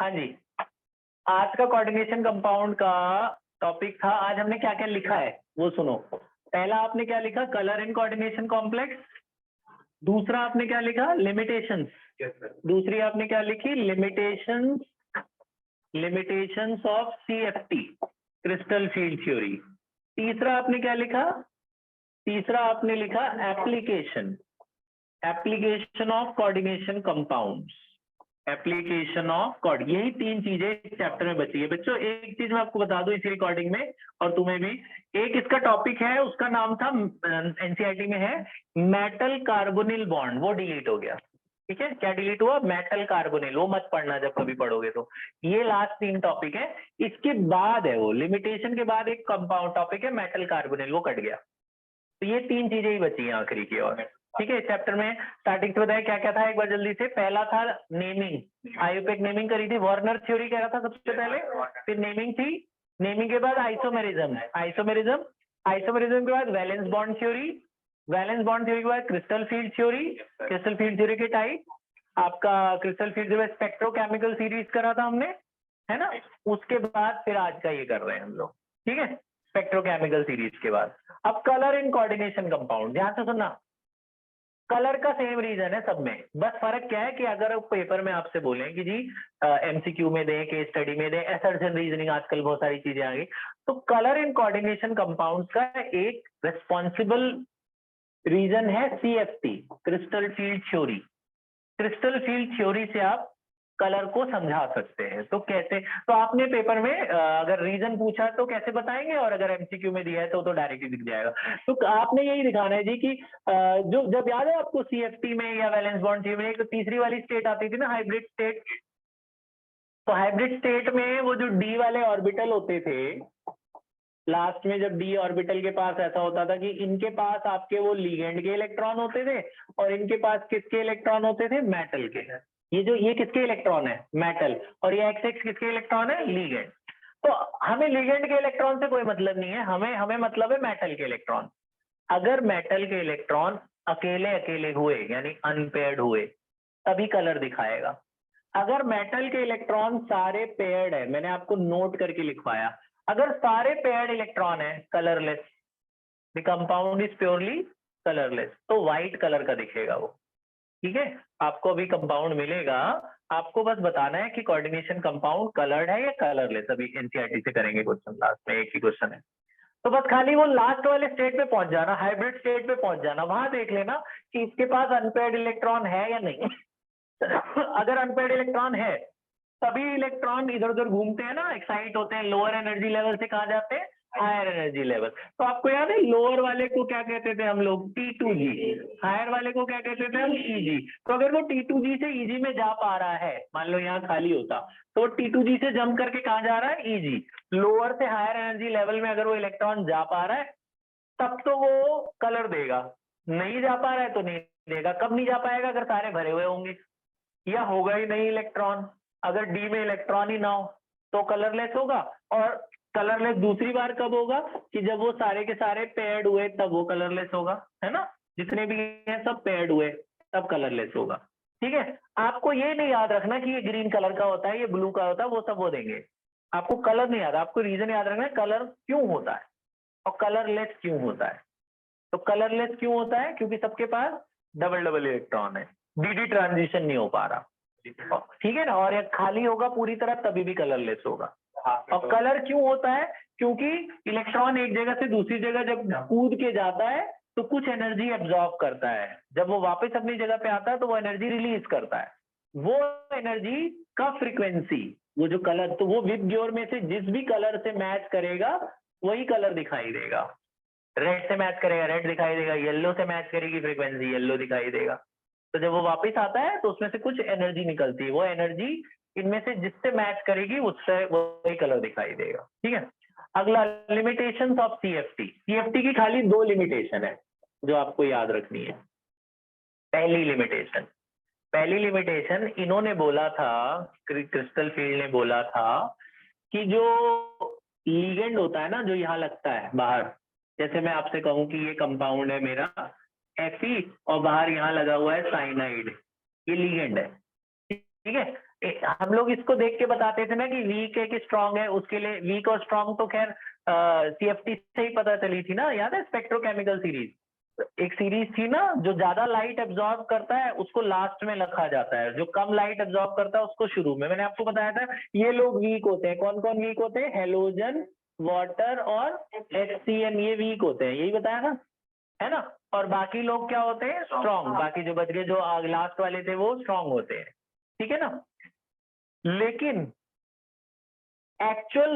हाँ जी, आज का कोऑर्डिनेशन कंपाउंड का टॉपिक था। आज हमने क्या क्या लिखा है वो सुनो। पहला आपने क्या लिखा, कलर इन कोऑर्डिनेशन कॉम्प्लेक्स। दूसरा आपने क्या लिखा, लिमिटेशंस। दूसरी आपने क्या लिखी, limitations of CFT, crystal field theory. तीसरा आपने क्या लिखा, तीसरा आपने लिखा application of coordination compounds, application of code. यही तीन चीजें इस चैप्टर में बची है बच्चों। एक चीज मैं आपको बता दूं इसी रिकॉर्डिंग में, और तुम्हें भी, एक इसका टॉपिक है, उसका नाम था, एनसीईआरटी में है, मेटल कार्बोनिल बॉन्ड। वो डिलीट हो गया। ठीक है, क्या डिलीट हुआ, मेटल कार्बोनिल। वो मत पढ़ना जब कभी पढ़ोगे तो। ये लास्ट तीन टॉपिक है। इसके बाद है वो लिमिटेशन के बाद एक कंपाउंड टॉपिक है मेटल कार्बोनिल, वो कट गया। तो ये तीन चीजें ही बची हैं आखिरी की। और ठीक है, चैप्टर में स्टार्टिंग से बताया क्या क्या था एक बार जल्दी से। पहला था नेमिंग, आयुपेक नेमिंग करी थी, वार्नर थ्योरी कह रहा था सबसे पहले, फिर नेमिंग थी। नेमिंग के बाद आइसोमेरिज्म के बाद valence bond theory, valence bond theory के बाद crystal field theory, crystal field theory के टाइप आपका क्रिस्टल फील्ड जो है स्पेक्ट्रोकेमिकल सीरीज करा था हमने, है ना। उसके बाद फिर आज का ये कर रहे हैं हम लोग। ठीक है, स्पेक्ट्रोकेमिकल सीरीज के बाद अब कलर इन कोऑर्डिनेशन कंपाउंड। ध्यान से सुनना, कलर का सेम रीजन है सब में, बस फर्क क्या है कि अगर पेपर में आपसे बोलें कि जी एमसीक्यू में दें, केस स्टडी में दें, असर्शन रीजनिंग, आजकल बहुत सारी चीजें आ गई, तो कलर इन कोऑर्डिनेशन कंपाउंड का एक रिस्पॉन्सिबल रीजन है CFT, crystal field theory. Crystal field theory से आप कलर को समझा सकते हैं। तो कैसे, तो आपने पेपर में अगर रीजन पूछा तो कैसे बताएंगे, और अगर एमसीक्यू में दिया है तो डायरेक्टली दिख जाएगा। तो आपने यही दिखाना है जी कि जो जब याद है आपको सीएफटी में या वैलेंस बॉन्ड थ्योरी में एक तीसरी वाली स्टेट आती थी ना, हाइब्रिड स्टेट। तो हाइब्रिड स्टेट में वो जो डी वाले ऑर्बिटल होते थे, लास्ट में जब डी ऑर्बिटल के पास ऐसा होता था कि इनके पास आपके वो लिगेंड के इलेक्ट्रॉन होते थे, और इनके पास किसके इलेक्ट्रॉन होते थे, मेटल के। ये किसके इलेक्ट्रॉन है, मेटल, और ये एक्स एक्स किसके इलेक्ट्रॉन है, लिगेंड। तो हमें लिगेंड के इलेक्ट्रॉन से कोई मतलब नहीं है, हमें मतलब है मेटल के इलेक्ट्रॉन। अगर मेटल के इलेक्ट्रॉन अकेले अकेले हुए यानी अनपेयर्ड हुए तभी कलर दिखाएगा। अगर मेटल के इलेक्ट्रॉन सारे पेयर्ड है, मैंने आपको नोट करके लिखवाया, अगर सारे पेयर्ड इलेक्ट्रॉन है, colourless, the compound is purely colourless, तो व्हाइट कलर का दिखेगा वो। ठीक है, आपको अभी कंपाउंड मिलेगा, आपको बस बताना है कि कोऑर्डिनेशन कंपाउंड कलर्ड है या कलरलेस। अभी एनसीईआरटी से करेंगे क्वेश्चन, लास्ट में एक ही क्वेश्चन है। तो बस खाली वो लास्ट वाले स्टेट पे पहुंच जाना, हाइब्रिड स्टेट पे पहुंच जाना, वहां देख लेना कि इसके पास अनपेयर्ड इलेक्ट्रॉन है या नहीं। अगर अनपेयर्ड इलेक्ट्रॉन है, सभी इलेक्ट्रॉन इधर उधर घूमते हैं ना, एक्साइट होते हैं, लोअर एनर्जी लेवल से कहा जाते हैं, हायर एनर्जी लेवल। तो आपको याद है लोअर वाले को क्या कहते थे हम लोग, T2G, हायर वाले को क्या कहते थे हम, EG। तो अगर वो T2G से EG में जा पा रहा है, मान लो यहाँ खाली होता, तो T2G से जंप करके कहाँ जा रहा है, EG। लोअर से हायर एनर्जी लेवल में अगर वो इलेक्ट्रॉन जा पा रहा है तब तो वो कलर देगा, नहीं जा पा रहा है तो नहीं देगा। कब नहीं जा पाएगा, अगर सारे भरे हुए होंगे या होगा ही नहीं इलेक्ट्रॉन। अगर डी में इलेक्ट्रॉन ही ना हो तो कलरलेस होगा। और कलरलेस दूसरी बार कब होगा, कि जब वो सारे के सारे पेयर्ड हुए तब वो कलरलेस होगा, है ना। जितने भी हैं सब पेयर्ड हुए तब कलरलेस होगा। ठीक है, आपको ये नहीं याद रखना कि ये ग्रीन कलर का होता है, ये ब्लू का होता है, वो सब वो देंगे। आपको कलर नहीं याद, आपको रीजन याद रखना है कलर क्यों होता है और कलरलेस क्यों होता है। तो कलरलेस क्यों होता है, क्योंकि सबके पास डबल डबल इलेक्ट्रॉन है, डी ट्रांजिशन नहीं हो पा रहा। ठीक है ना, और ये खाली होगा पूरी तरह तभी भी कलरलेस होगा। और कलर क्यों होता है, क्योंकि इलेक्ट्रॉन एक जगह से दूसरी जगह जब कूद के जाता है तो कुछ एनर्जी एब्जॉर्ब करता है, जब वो वापस अपनी जगह पे आता है तो वो एनर्जी रिलीज करता है। वो एनर्जी का फ्रीक्वेंसी, वो जो कलर, तो वो विबग्योर में से जिस भी कलर से मैच करेगा वही कलर दिखाई देगा। रेड से मैच करेगा रेड दिखाई देगा, येलो से मैच करेगी फ्रीक्वेंसी, येलो दिखाई देगा। तो जब वो वापस आता है तो उसमें से कुछ एनर्जी निकलती है, वो एनर्जी इनमें से जिससे मैच करेगी उससे वही कलर दिखाई देगा। ठीक है, अगला लिमिटेशंस ऑफ सीएफटी। सीएफटी की खाली दो लिमिटेशन है जो आपको याद रखनी है। पहली लिमिटेशन इन्होंने बोला था, क्रिस्टल फील्ड ने बोला था कि जो लिगेंड होता है ना, जो यहाँ लगता है बाहर, जैसे मैं आपसे कहूं कि ये कंपाउंड है मेरा Fe और बाहर यहाँ लगा हुआ है साइनाइड, ये लिगेंड है। ठीक है, हम लोग इसको देख के बताते थे ना कि वीक है कि स्ट्रांग है, उसके लिए वीक और स्ट्रांग तो खैर सीएफटी से ही पता चली थी ना, याद है स्पेक्ट्रोकेमिकल सीरीज, एक सीरीज थी ना, जो ज्यादा लाइट एब्जॉर्ब करता है उसको लास्ट में रखा जाता है, जो कम लाइट एब्जॉर्ब करता है उसको शुरू में। मैंने आपको बताया था ये लोग वीक होते हैं, कौन कौन वीक होते हैं, हेलोजन, वाटर और HCN, ये वीक होते हैं, यही बताया ना, है ना। और बाकी लोग क्या होते हैं, स्ट्रांग, बाकी जो बच गए जो लास्ट वाले थे वो स्ट्रांग होते हैं, ठीक है ना। लेकिन एक्चुअल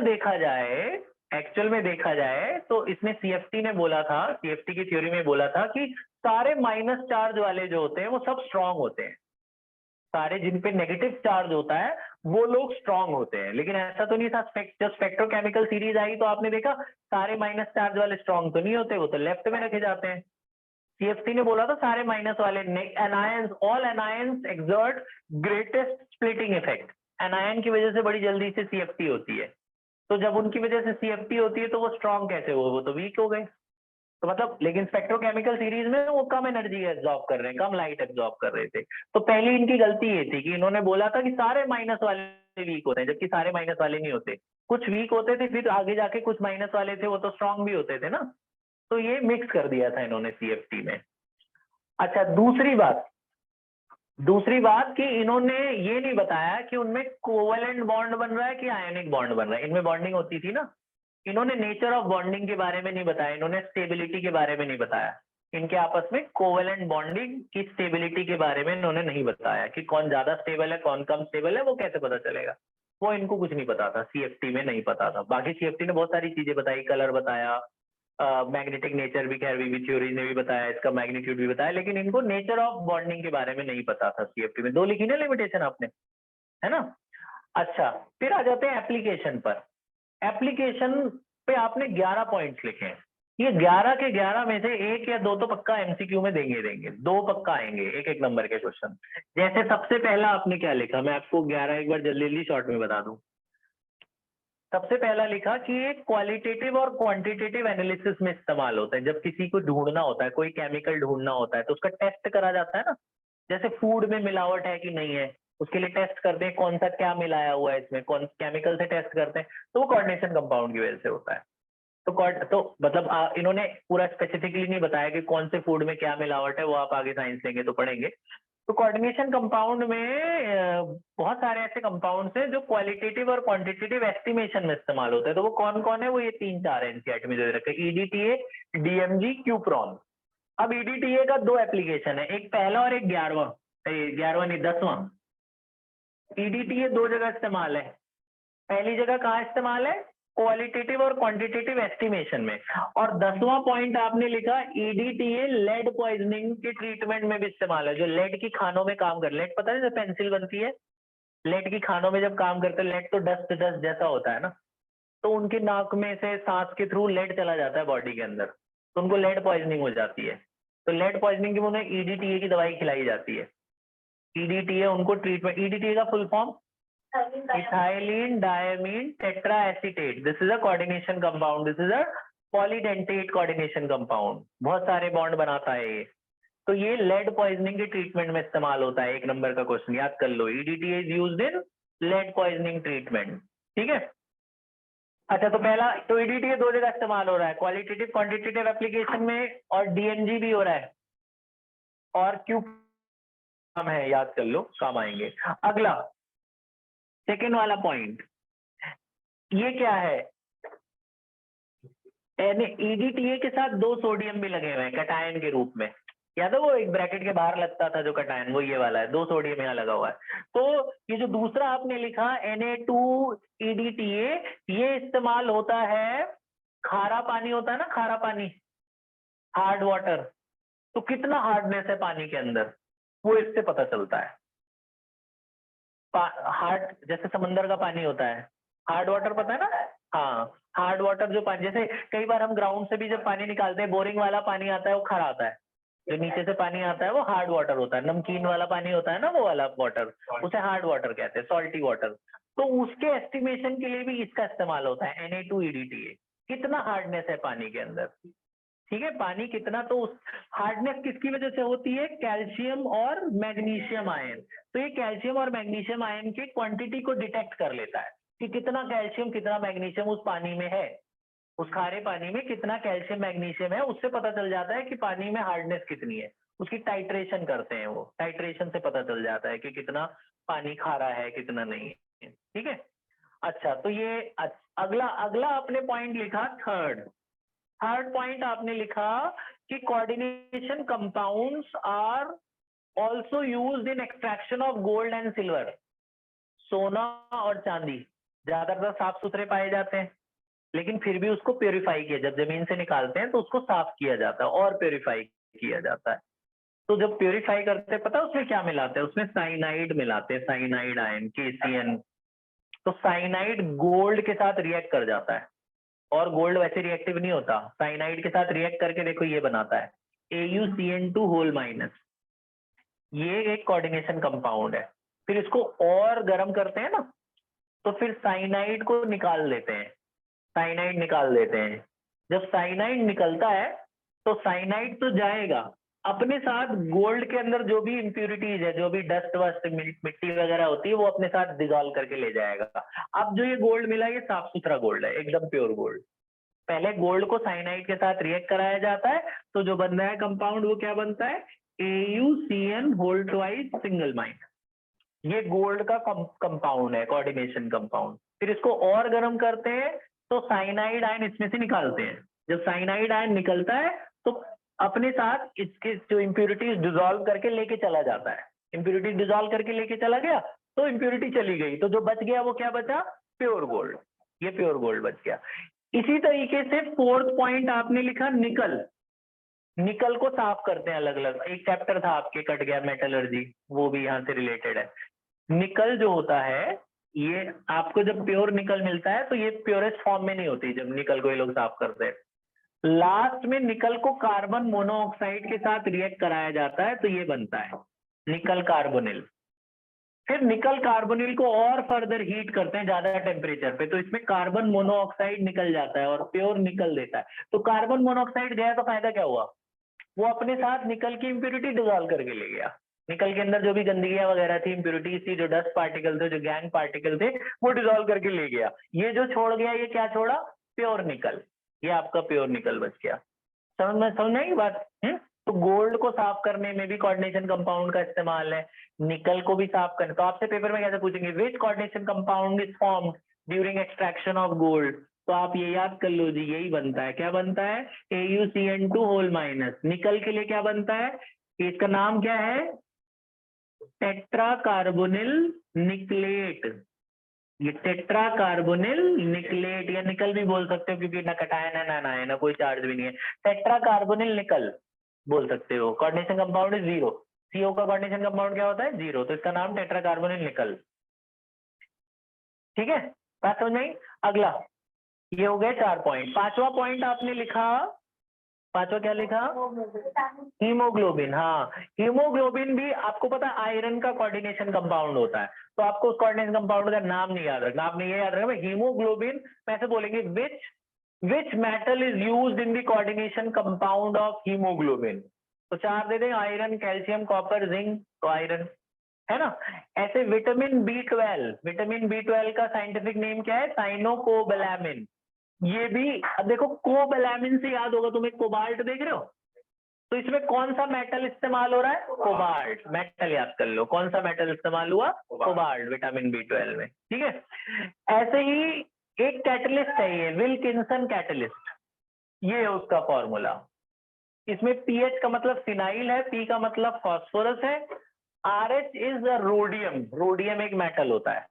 में देखा जाए तो इसमें सीएफटी ने बोला था, सीएफटी की थ्योरी में बोला था कि सारे माइनस चार्ज वाले जो होते हैं वो सब स्ट्रांग होते हैं, सारे जिन पे नेगेटिव चार्ज होता है वो लोग स्ट्रांग होते हैं। लेकिन ऐसा तो नहीं था, जब स्पेक्ट्रोकेमिकल सीरीज आई तो आपने देखा सारे माइनस चार्ज वाले स्ट्रांग तो नहीं होते, वो तो लेफ्ट में रखे जाते हैं। सीएफटी ने बोला था सारे माइनस वाले anions, all anions exert greatest splitting effect, anion की वजह से बड़ी जल्दी से सीएफटी होती है, तो जब उनकी वजह से सीएफटी होती है तो वो स्ट्रांग कैसे हुए, वो तो वीक हो गए। तो मतलब लेकिन स्पेक्ट्रोकेमिकल सीरीज में वो कम एनर्जी एब्जॉर्ब कर रहे हैं, कम लाइट एब्जॉर्ब कर रहे थे। तो पहली इनकी गलती ये थी कि इन्होंने बोला था कि सारे माइनस वाले वीक होते हैं, जबकि सारे माइनस वाले नहीं होते, कुछ वीक होते थे, फिर आगे जाके कुछ माइनस वाले थे वो तो स्ट्रांग भी होते थे ना। तो ये मिक्स कर दिया था इन्होंने सीएफटी में। अच्छा, दूसरी बात कि इन्होंने ये नहीं बताया कि उनमें कोवेलेंट बॉन्ड बन रहा है कि आयनिक बॉन्ड बन रहा है, इनमें बॉन्डिंग होती थी ना, इन्होंने नेचर ऑफ बॉन्डिंग के बारे में नहीं बताया, इन्होंने स्टेबिलिटी के बारे में नहीं बताया, इनके आपस में कोवेलेंट बॉन्डिंग की स्टेबिलिटी के बारे में इन्होंने नहीं बताया कि कौन ज्यादा स्टेबल है कौन कम स्टेबल है, वो कैसे पता चलेगा, वो इनको कुछ नहीं पता था, सीएफटी में नहीं पता था। बाकी सीएफटी ने बहुत सारी चीजें बताई, कलर बताया, मैग्नेटिक नेचर भी, खैर वीवी थ्योरी ने भी बताया, इसका मैग्नीट्यूड भी बताया, लेकिन इनको नेचर ऑफ बॉन्डिंग के बारे में नहीं पता था सीएफटी में। 2 लिखी ना लिमिटेशन आपने, है ना। अच्छा, फिर आ जाते हैं एप्लीकेशन पर। एप्लीकेशन पे आपने 11 पॉइंट्स लिखे हैं, ये 11 के 11 में से 1 या 2 तो पक्का एमसीक्यू में देंगे, 2 पक्का आएंगे एक एक नंबर के क्वेश्चन। जैसे सबसे पहला आपने क्या लिखा, मैं आपको 11 एक बार जल्दी जल्दी शॉर्ट में बता दूं। सबसे पहला लिखा कि एक क्वालिटेटिव और क्वांटिटेटिव एनालिसिस में इस्तेमाल होता है, जब किसी को ढूंढना होता है, कोई केमिकल ढूंढना होता है तो उसका टेस्ट करा जाता है ना, जैसे फूड में मिलावट है कि नहीं है, उसके लिए टेस्ट करते हैं कौन सा क्या मिलाया हुआ है इसमें, कौन केमिकल से टेस्ट करते हैं, तो वो कोऑर्डिनेशन कंपाउंड की वजह से होता है। तो मतलब इन्होंने पूरा स्पेसिफिकली नहीं बताया कि कौन से फूड में क्या मिलावट है, वो आप आगे साइंस लेंगे तो पढ़ेंगे। तो कोऑर्डिनेशन कंपाउंड में बहुत सारे ऐसे कंपाउंड्स हैं जो क्वालिटेटिव और क्वांटिटेटिव एस्टिमेशन में इस्तेमाल होते हैं, तो वो कौन कौन है, वो ये 3-4 है एनसीईआरटी में दे रखे, ईडीटीए, डीएमजी, क्यूप्रॉन। अब ईडीटीए का 2 एप्लीकेशन है, एक पहला और एक 11वां, 11वां नहीं 10वां। ईडीटीए 2 जगह इस्तेमाल है, पहली जगह कहाँ इस्तेमाल है, क्वालिटेटिव और क्वांटिटेटिव एस्टिमेशन में, और 10वां पॉइंट आपने लिखा ईडीटीए लेड पॉइजनिंग के ट्रीटमेंट में भी इस्तेमाल है, जो लेड की खानों में काम कर, लेड पता है जब पेंसिल बनती है, लेड की खानों में जब काम करते हैं, लेड तो डस्ट डस्ट जैसा होता है ना, तो उनकी नाक में से सांस के थ्रू लेड चला जाता है बॉडी के अंदर, तो उनको लेड पॉइजनिंग हो जाती है, तो लेड पॉइजनिंग की उन्हें ईडीटीए की दवाई खिलाई जाती है। ईडीटीए उनको ट्रीटमेंट, ईडीटीए का full form ethylene diamine tetra acetate, this is a coordination compound, this is a polydentate coordination compound, बहुत सारे बॉन्ड बनाता है ये। तो ये लेड पॉइजनिंग के ट्रीटमेंट में इस्तेमाल होता है, 1 नंबर का क्वेश्चन याद कर लो, EDTA is used in lead poisoning treatment, ठीक है। अच्छा, तो पहला तो ईडीटीए 2 जगह इस्तेमाल हो रहा है, क्वालिटेटिव क्वांटिटेटिव एप्लीकेशन में, और डीएमजी भी हो रहा है, और क्यू काम है, याद कर लो, काम आएंगे। अगला सेकेंड वाला पॉइंट, ये क्या है, ईडीटीए के साथ 2 सोडियम भी लगे हुए हैं कटायन के रूप में, याद है वो एक ब्रैकेट के बाहर लगता था जो कटायन, वो ये वाला है, 2 सोडियम यहाँ लगा हुआ है। तो ये जो दूसरा आपने लिखा Na2EDTA, ये इस्तेमाल होता है, खारा पानी होता है ना, खारा पानी, हार्ड वाटर, तो कितना हार्डनेस है पानी के अंदर, वो इससे पता चलता है। हार्ड जैसे समंदर का पानी होता है, हार्ड वाटर पता है ना, हाँ, हार्ड वाटर जो पानी, जैसे कई बार हम ग्राउंड से भी जब पानी निकालते हैं, बोरिंग वाला पानी आता है वो खारा आता है, जो नीचे से पानी आता है वो हार्ड वाटर होता है, नमकीन वाला पानी होता है ना वो वाला वाटर, उसे हार्ड वाटर कहते हैं, सॉल्टी वाटर। तो उसके एस्टिमेशन के लिए भी इसका इस्तेमाल होता है Na2EDTA, कितना हार्डनेस है पानी के अंदर। ठीक है, पानी कितना, तो हार्डनेस किसकी वजह से होती है, कैल्शियम और मैग्नीशियम आयन। तो ये कैल्शियम और मैग्नीशियम आयन की क्वांटिटी को डिटेक्ट कर लेता है कि कितना कैल्शियम कितना मैग्नीशियम उस पानी में है, उस खारे पानी में कितना कैल्शियम मैग्नीशियम है, उससे पता चल जाता है कि पानी में हार्डनेस कितनी है। उसकी टाइट्रेशन करते हैं, वो टाइट्रेशन से पता चल जाता है कि कितना पानी खारा है कितना नहीं है। ठीक है, अच्छा तो ये अगला अगला आपने पॉइंट लिखा थर्ड पॉइंट आपने लिखा कि coordination compounds are also used in extraction of gold and silver. सोना और चांदी ज्यादातर साफ सुथरे पाए जाते हैं, लेकिन फिर भी उसको प्योरीफाई किया, जब जमीन से निकालते हैं तो उसको साफ किया जाता है और प्योरीफाई किया जाता है। तो जब प्योरीफाई करते हैं, पता है उसमें क्या मिलाते हैं, उसमें साइनाइड मिलाते हैं, साइनाइड आयन KCN। तो साइनाइड गोल्ड के साथ रिएक्ट कर जाता है, और गोल्ड वैसे रिएक्टिव नहीं होता, साइनाइड के साथ रिएक्ट करके देखो ये बनाता है AuCN2-। ये एक कोऑर्डिनेशन कंपाउंड है। फिर इसको और गर्म करते हैं ना, तो फिर साइनाइड को निकाल देते हैं, साइनाइड निकाल देते हैं। जब साइनाइड निकलता है तो साइनाइड तो जाएगा, अपने साथ गोल्ड के अंदर जो भी इंप्यूरिटीज है, जो भी डस्ट वस्ट मिट्टी वगैरह होती है, वो अपने साथ डिजॉल्व करके ले जाएगा। अब जो ये गोल्ड मिला ये साफ सुथरा गोल्ड है, एकदम प्योर गोल्ड। पहले गोल्ड को साइनाइड के साथ रिएक्ट कराया जाता है, तो जो बनता है कंपाउंड वो क्या बनता है, AuCN2 ये गोल्ड का कंपाउंड है, कोऑर्डिनेशन कंपाउंड। फिर इसको और गर्म करते हैं तो साइनाइड आयन इसमें से निकालते हैं। जब साइनाइड आयन निकलता है तो अपने साथ इसके जो इम्प्यूरिटीज डिजोल्व करके लेके चला जाता है। इम्प्यूरिटीज डिजोल्व करके लेके चला गया तो इम्प्यूरिटी चली गई, तो जो बच गया वो क्या बचा, प्योर गोल्ड। ये प्योर गोल्ड बच गया। इसी तरीके से फोर्थ पॉइंट आपने लिखा निकल। निकल को साफ करते हैं अलग अलग, एक चैप्टर था आपके कट गया मेटलर्जी, वो भी यहाँ से रिलेटेड है। निकल जो होता है, ये आपको जब प्योर निकल मिलता है तो ये प्योरेस्ट फॉर्म में नहीं होती, जब निकल को ये लोग साफ करते हैं, लास्ट में निकल को कार्बन मोनोऑक्साइड के साथ रिएक्ट कराया जाता है, तो ये बनता है निकल कार्बोनिल। फिर निकल कार्बोनिल को और फर्दर हीट करते हैं ज्यादा टेम्परेचर पे, तो इसमें कार्बन मोनोऑक्साइड निकल जाता है और प्योर निकल देता है। तो कार्बन मोनोऑक्साइड गया तो फायदा क्या हुआ, वो अपने साथ निकल की इंप्यूरिटी डिजोल्व करके ले गया। निकल के अंदर जो भी गंदगियां वगैरह थी, इंप्यूरिटीज थी, जो डस्ट पार्टिकल थे, जो गैंग पार्टिकल थे, वो डिजोल्व करके ले गया। ये जो छोड़ गया, ये क्या छोड़ा, प्योर निकल। ये आपका प्योर निकल बच गया। समझ में आई बात? तो गोल्ड को साफ करने में भी कोऑर्डिनेशन कंपाउंड का इस्तेमाल है, निकल को भी साफ करने। तो आपसे पेपर में कैसे पूछेंगे, which coordination compound is formed during extraction of gold, तो आप ये याद कर लो जी, यही बनता है। क्या बनता है, AuCN2-। निकल के लिए क्या बनता है, इसका नाम क्या है, टेट्रा कार्बोनिल निकलेट। ये टेट्रा कार्बोनिल निकलेट, या निकल भी बोल सकते हो, क्योंकि ना कटायन है ना ना कोई चार्ज भी नहीं है, टेट्रा कार्बोनिल निकल बोल सकते हो। कोऑर्डिनेशन कंपाउंड इज 0, CO का कोऑर्डिनेशन कंपाउंड क्या होता है, 0, तो इसका नाम टेट्रा कार्बोनिल निकल। ठीक है, बात समझ में आई? अगला, ये हो गए 4 पॉइंट। पांचवा पॉइंट आपने लिखा, पांचवा क्या लिखा, हीमोग्लोबिन। हाँ, हीमोग्लोबिन भी आपको पता आयरन का कोऑर्डिनेशन कंपाउंड होता है, तो आपको उस कोऑर्डिनेशन कंपाउंड का नाम नहीं याद रखना, आपने ये याद रखना हीमोग्लोबिन। ऐसे बोलेंगे which metal is used in the coordination compound of haemoglobin, तो 4 दे दें, आयरन, कैल्शियम, कॉपर, जिंक, तो आयरन है ना। ऐसे विटामिन B12 का साइंटिफिक नेम क्या है, साइनोकोबालामिन। ये भी देखो, कोबालामिन से याद होगा तुम्हें, कोबाल्ट देख रहे हो, तो इसमें कौन सा मेटल इस्तेमाल हो रहा है, कोबाल्ट। मेटल याद कर लो, कौन सा मेटल इस्तेमाल हुआ, कोबाल्ट, विटामिन B12 में। ठीक है, ऐसे ही एक कैटलिस्ट है ये, विल्किंसन कैटलिस्ट, ये है उसका फॉर्मूला। इसमें पीएच का मतलब फिनाइल है, पी का मतलब फॉस्फोरस है, RH इज रोडियम, रोडियम एक मेटल होता है,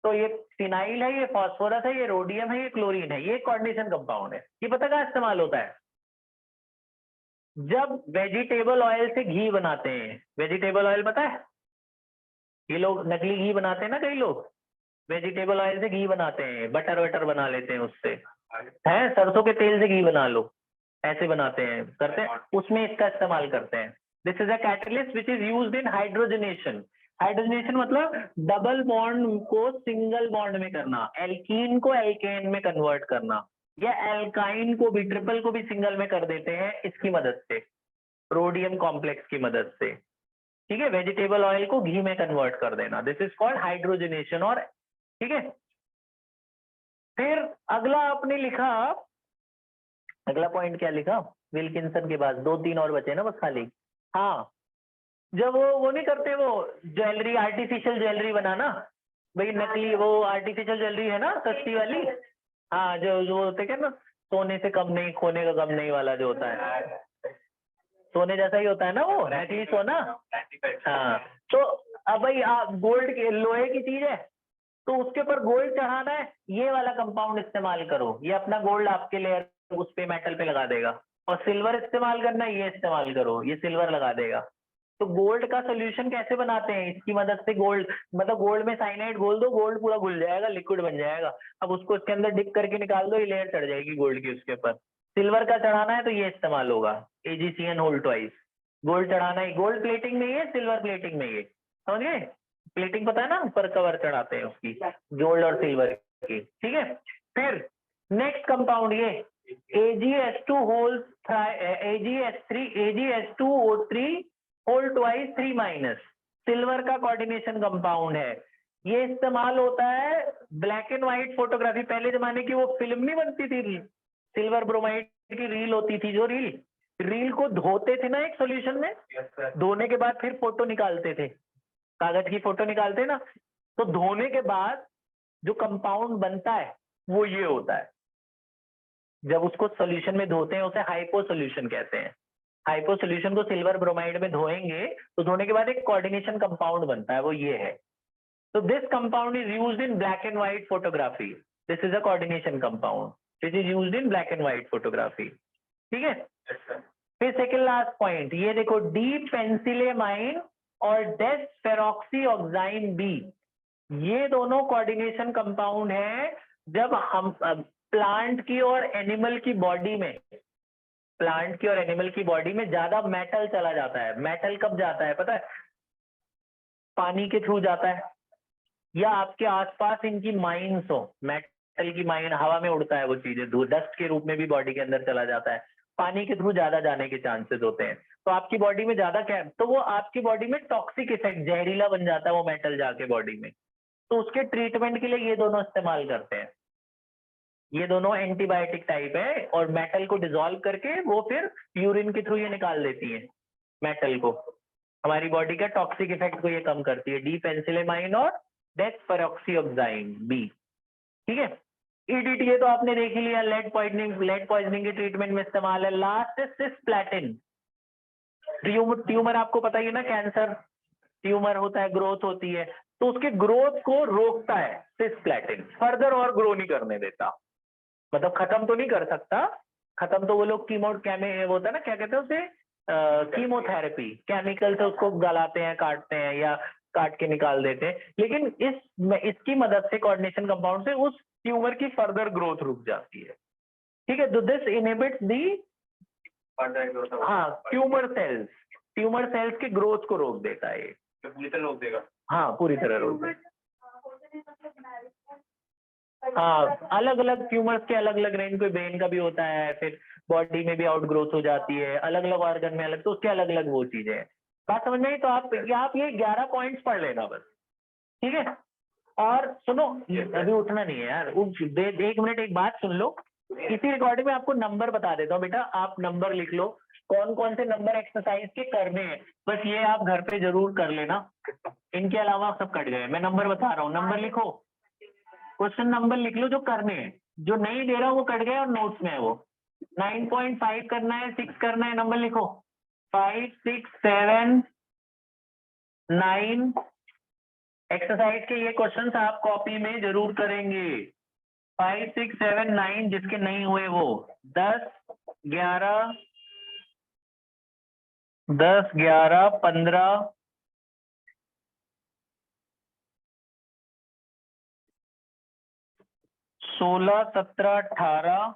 तो ये फिनाइल है, ये फॉस्फोरस है, ये रोडियम है, ये क्लोरीन है, ये कोऑर्डिनेशन कंपाउंड है। ये पता कहाँ इस्तेमाल होता है, जब वेजिटेबल ऑयल से घी बनाते हैं। वेजिटेबल ऑयल पता है, ये लोग नकली घी बनाते हैं ना, कई लोग वेजिटेबल ऑयल से घी बनाते हैं, बटर वटर बना लेते हैं उससे, है सरसों के तेल से घी बना लो, ऐसे बनाते हैं, करते हैं, उसमें इसका इस्तेमाल करते हैं। This is a catalyst which is used in hydrogenation. Hydrogenation मतलब डबल बॉन्ड को सिंगल बॉन्ड में करना, एल्कीन को एल्केन में कन्वर्ट करना। या एल्काइन को भी, ट्रिपल को भी सिंगल में कर देते हैं इसकी मदद से, रोडियम कॉम्प्लेक्स की मदद से। ठीक है, वेजिटेबल ऑयल को घी में कन्वर्ट कर देना, दिस इज कॉल्ड हाइड्रोजनेशन। और ठीक है, फिर अगला आपने लिखा, अगला पॉइंट क्या लिखा विल्किंसन के बाद, 2-3 और बचे ना बस खाली। हाँ, जब वो नहीं करते, वो ज्वेलरी, आर्टिफिशियल ज्वेलरी बनाना, भाई नकली वो आर्टिफिशियल ज्वेलरी है ना सस्ती वाली, हाँ जो होते क्या ना, सोने से कम नहीं, खोने का गम नहीं वाला जो होता है, सोने जैसा ही होता है ना वो नकली सोना। हाँ, तो अब भाई आप गोल्ड के, लोहे की चीज है तो उसके ऊपर गोल्ड चढ़ाना है, ये वाला कंपाउंड इस्तेमाल करो, ये अपना गोल्ड आपके लेयर उस पे मेटल पे लगा देगा। और सिल्वर इस्तेमाल करना है, ये इस्तेमाल करो, ये सिल्वर लगा देगा। तो गोल्ड का सोल्यूशन कैसे बनाते हैं, इसकी मदद से गोल्ड, मतलब गोल्ड में साइनाइड घोल दो, गोल्ड पूरा घुल जाएगा, लिक्विड बन जाएगा। अब उसको इसके अंदर डिप करके निकाल दो, ये लेयर चढ़ जाएगी गोल्ड की उसके ऊपर। सिल्वर का चढ़ाना है तो ये इस्तेमाल होगा, AgCN होल ट्वाइस। गोल्ड चढ़ाना है, गोल्ड प्लेटिंग में ये, सिल्वर प्लेटिंग में ये, समझ गए? प्लेटिंग पता है ना, ऊपर कवर चढ़ाते हैं उसकी, गोल्ड और सिल्वर की। ठीक है, फिर नेक्स्ट कंपाउंड ये AgS2 whole, AgS2O3 whole twice 3-, silver का कोऑर्डिनेशन कंपाउंड है। ये इस्तेमाल होता है ब्लैक एंड व्हाइट फोटोग्राफी, पहले जमाने की वो फिल्म नहीं बनती थी, सिल्वर ब्रोमाइड की रील होती थी, जो रील को धोते थे ना एक सॉल्यूशन में, धोने के बाद फिर फोटो निकालते थे, कागज की फोटो निकालते ना, तो धोने के बाद जो कंपाउंड बनता है वो ये होता है। जब उसको सॉल्यूशन में धोते हैं उसे हाइपो सॉल्यूशन कहते हैं। हाइपो सॉल्यूशन को सिल्वर ब्रोमाइड में धोएंगे तो धोने के बाद एक कोऑर्डिनेशन कंपाउंड बनता है, वो ये है। तो this compound is used in black and white photography, this is a coordination compound which is used in black and white photography. ठीक है, फिर सेकेंड लास्ट पॉइंट ये देखो, डी पेंसिलेमाइन और डेस फेरोक्सीऑक्साइन बी, ये दोनों कोऑर्डिनेशन कंपाउंड है। जब हम प्लांट की और एनिमल की बॉडी में, प्लांट की और एनिमल की बॉडी में ज्यादा मेटल चला जाता है, मेटल कब जाता है पता है? पानी के थ्रू जाता है, या आपके आसपास इनकी माइंस हो, मेटल की माइन हवा में उड़ता है, वो चीजें डस्ट के रूप में भी बॉडी के अंदर चला जाता है, पानी के थ्रू ज्यादा जाने के चांसेस होते हैं। तो आपकी बॉडी में ज्यादा क्या, तो वो आपकी बॉडी में टॉक्सिक इफेक्ट, जहरीला बन जाता है वो मेटल जाके बॉडी में। तो उसके ट्रीटमेंट के लिए ये दोनों इस्तेमाल करते हैं। ये दोनों एंटीबायोटिक टाइप है, और मेटल को डिसॉल्व करके वो फिर यूरिन के थ्रू ये निकाल देती है मेटल को। हमारी बॉडी का टॉक्सिक इफेक्ट को ये कम करती है, डी पेंसिलेमाइन और डेस फेरोक्सीऑक्साइन बी। ठीक है, EDTA तो आपने देख ही लिया, लेड पॉइजनिंग के ट्रीटमेंट में इस्तेमाल है। लास्ट है सिस्प्लैटिन। ट्यूमर आपको पता ही है ना, कैंसर ट्यूमर होता है, ग्रोथ होती है, तो उसके ग्रोथ को रोकता है सिस्प्लैटिन, फर्दर और ग्रो नहीं करने देता, मतलब खत्म तो नहीं कर सकता, खत्म तो वो लोग होता है ना, क्या कहते हैं उसे, कीमोथेरेपी, केमिकल से उसको गलाते हैं, काटते हैं या काट के निकाल देते हैं, लेकिन इसकी मदद से, कोऑर्डिनेशन कंपाउंड से, उस ट्यूमर की फर्दर ग्रोथ रुक जाती है। ठीक है, तो दिस इनहिबिट्स दी, हाँ, ट्यूमर सेल्स की ग्रोथ को रोक देता है, पूरी तरह रोक देगा। हाँ, पूरी तरह रोक देगा। हाँ, अलग अलग ट्यूमर्स के अलग अलग रेंज, कोई ब्रेन का भी होता है, फिर बॉडी में भी आउटग्रोथ हो जाती है, अलग अलग ऑर्गन में अलग, तो उसके अलग अलग वो चीजें हैं। बात समझ में आई? तो आप ये 11 पॉइंट्स पढ़ लेना बस, ठीक है। और सुनो, अभी उठना नहीं है यार, 1 मिनट, एक बात सुन लो, इसी रिकॉर्डिंग में आपको नंबर बता देता हूँ बेटा, आप नंबर लिख लो, कौन कौन से नंबर एक्सरसाइज के करने हैं, बस ये आप घर पे जरूर कर लेना, इनके अलावा सब कट गए। मैं नंबर बता रहा हूँ, नंबर लिखो, क्वेश्चन नंबर लिख लो जो करने हैं, जो नहीं दे रहा वो कट गए और नोट्स में है वो। 9.5 करना है, 6 करना है, नंबर लिखो, 5, 6, 7, 9। एक्सरसाइज के ये क्वेश्चंस आप कॉपी में जरूर करेंगे, 5, 6, 7, 9, जिसके नहीं हुए वो 10, 11, 15, 16, 17, 18।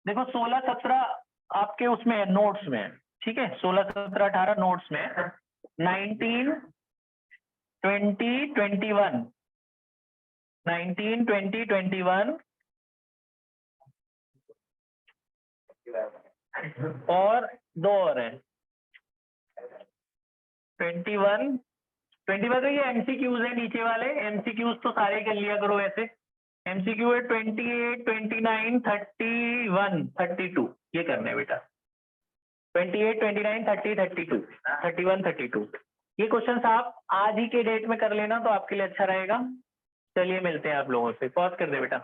देखो 16, 17 आपके उसमें है, नोट्स में, ठीक है, 16, 17, 18 नोट्स में। 19, 20, 21, 19, 20, 21, और 2 और हैं 21 तो ये एमसीक्यूज है नीचे वाले, एमसीक्यूज तो सारे कर लिया करो ऐसे। एमसीक्यू है 28, 29, 31, 32 ये करना है बेटा। 28, 29, 30, 32, 31, 32 ये क्वेश्चन आप आज ही के डेट में कर लेना तो आपके लिए अच्छा रहेगा। चलिए मिलते हैं आप लोगों से, पॉज कर दे बेटा।